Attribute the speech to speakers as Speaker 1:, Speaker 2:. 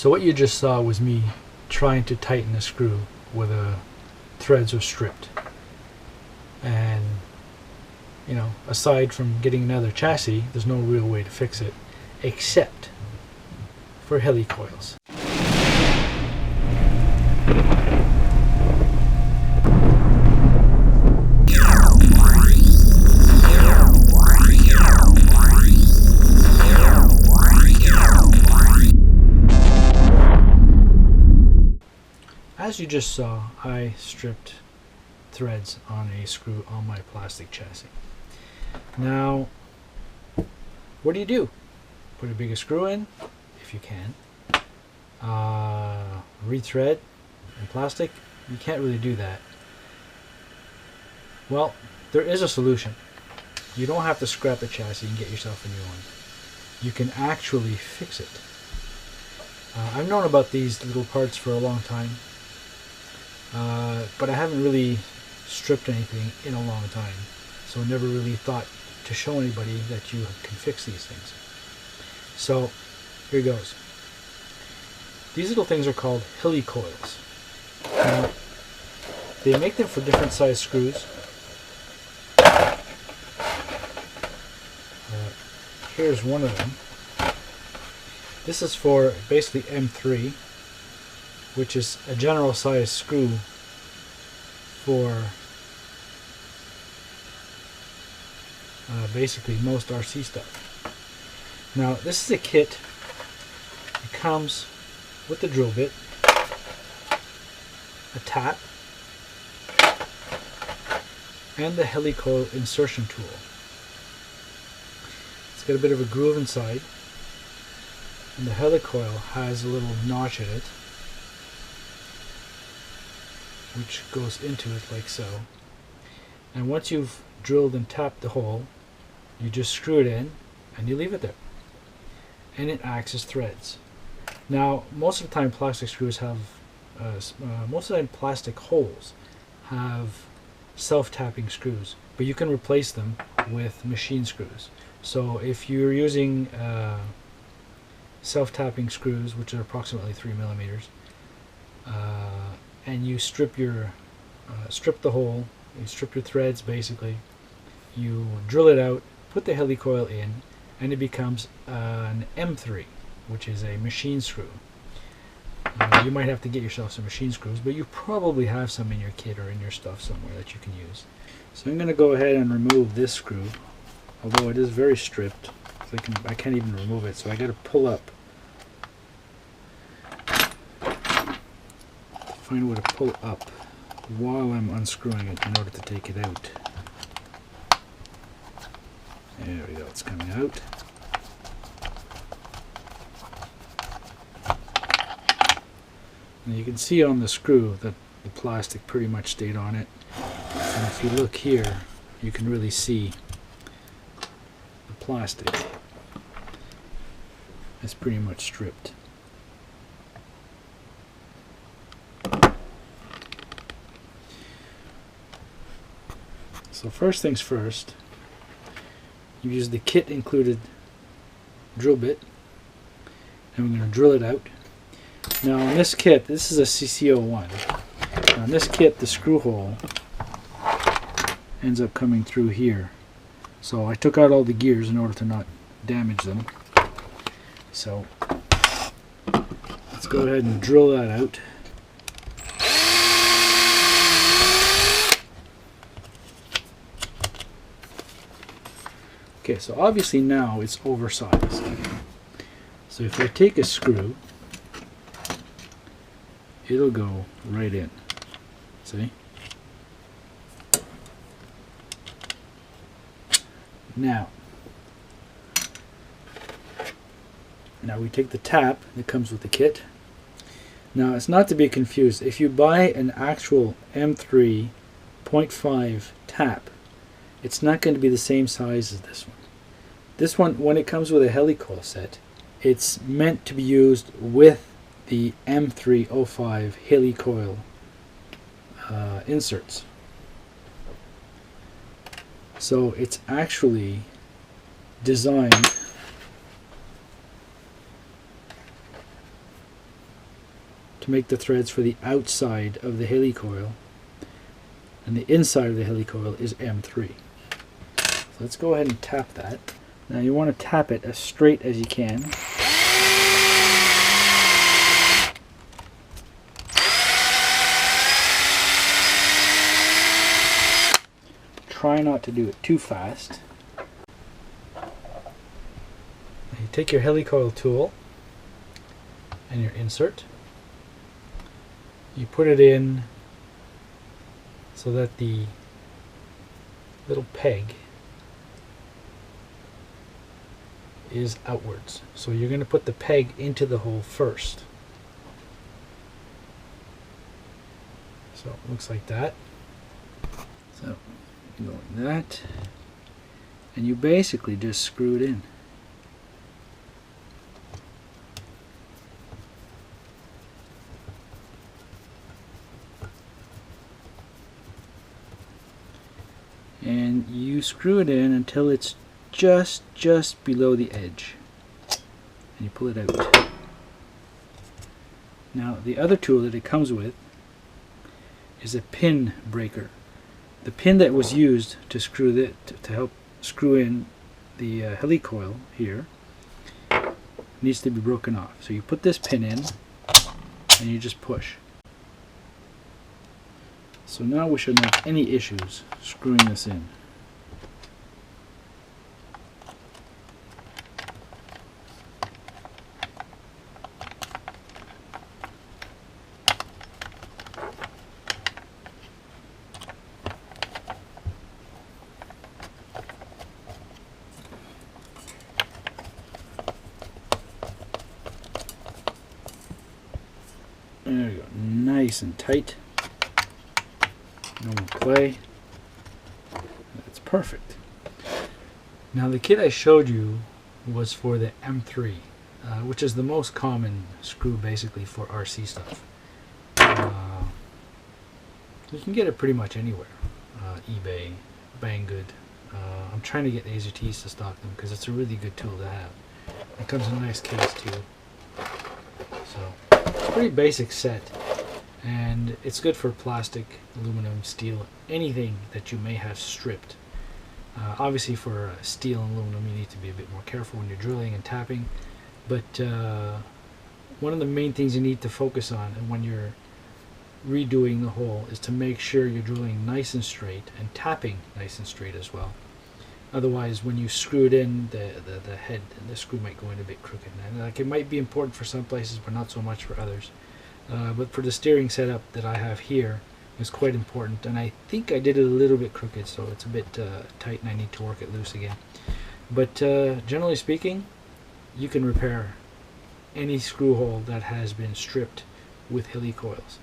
Speaker 1: So what you just saw was me trying to tighten a screw where the threads were stripped. And, you know, aside from getting another chassis, there's no real way to fix it, except for helicoils. As you just saw, I stripped threads on a screw on my plastic chassis. Now, what do? Put a bigger screw in, if you can. Rethread in plastic. You can't really do that. Well, there is a solution. You don't have to scrap the chassis and get yourself a new one. You can actually fix it. I've known about these little parts for a long time. But I haven't really stripped anything in a long time, so I never really thought to show anybody that you can fix these things. So here goes. These little things are called helicoils. Now, they make them for different size screws. Here's one of them. This is for basically M3, which is a general size screw for basically most RC stuff. Now this is a kit. It comes with the drill bit, a tap, and the helicoil insertion tool. It's got a bit of a groove inside, and the helicoil has a little notch in it which goes into it like so. And once you've drilled and tapped the hole, you just screw it in and you leave it there, and it acts as threads. Now most of the time plastic screws have most of the time plastic holes have self-tapping screws, but you can replace them with machine screws. So if you're using self-tapping screws, which are approximately 3 millimeters, and you strip the hole, you strip your threads basically, you drill it out, put the helicoil in, and it becomes an M3, which is a machine screw. You might have to get yourself some machine screws, but you probably have some in your kit or in your stuff somewhere that you can use. So I'm going to go ahead and remove this screw, although it is very stripped. I can't even remove it, so I got to pull up. Find a way to pull up while I'm unscrewing it in order to take it out. There we go, it's coming out. And you can see on the screw that the plastic pretty much stayed on it. And if you look here, you can really see the plastic is pretty much stripped. So first things first, you use the kit included drill bit, and we're going to drill it out. Now on this kit, this is a CC01. On this kit, the screw hole ends up coming through here. So I took out all the gears in order to not damage them. So let's go ahead and drill that out. Okay, so obviously now it's oversized. So if I take a screw, it'll go right in. See? Now we take the tap that comes with the kit. Now it's not to be confused. If you buy an actual M3 0.5 tap, it's not going to be the same size as this one. This one, when it comes with a helicoil set, it's meant to be used with the M305 helicoil inserts. So it's actually designed to make the threads for the outside of the helicoil, and the inside of the helicoil is M3. So let's go ahead and tap that. Now you want to tap it as straight as you can. Try not to do it too fast. You take your helicoil tool and your insert. You put it in so that the little peg is outwards. So you're going to put the peg into the hole first. So it looks like that. So you go like that, and you basically just screw it in. And you screw it in until it's just below the edge, and you pull it out. Now the other tool that it comes with is a pin breaker. The pin that was used to screw to help screw in the helicoil here needs to be broken off. So you put this pin in and you just push. So now we shouldn't have any issues screwing this in. There we go, nice and tight. No more play. That's perfect. Now the kit I showed you was for the M3, which is the most common screw basically for RC stuff. You can get it pretty much anywhere. eBay, Banggood. I'm trying to get AZTs to stock them because it's a really good tool to have. It comes in a nice case too. So it's a pretty basic set. And it's good for plastic, aluminum, steel, anything that you may have stripped. Obviously for steel and aluminum you need to be a bit more careful when you're drilling and tapping, but one of the main things you need to focus on when you're redoing the hole is to make sure you're drilling nice and straight and tapping nice and straight as well. Otherwise when you screw it in, the head and the screw might go in a bit crooked, and like it might be important for some places but not so much for others. But for the steering setup that I have here, it's quite important, and I think I did it a little bit crooked, so it's a bit tight and I need to work it loose again. But generally speaking, you can repair any screw hole that has been stripped with helicoils.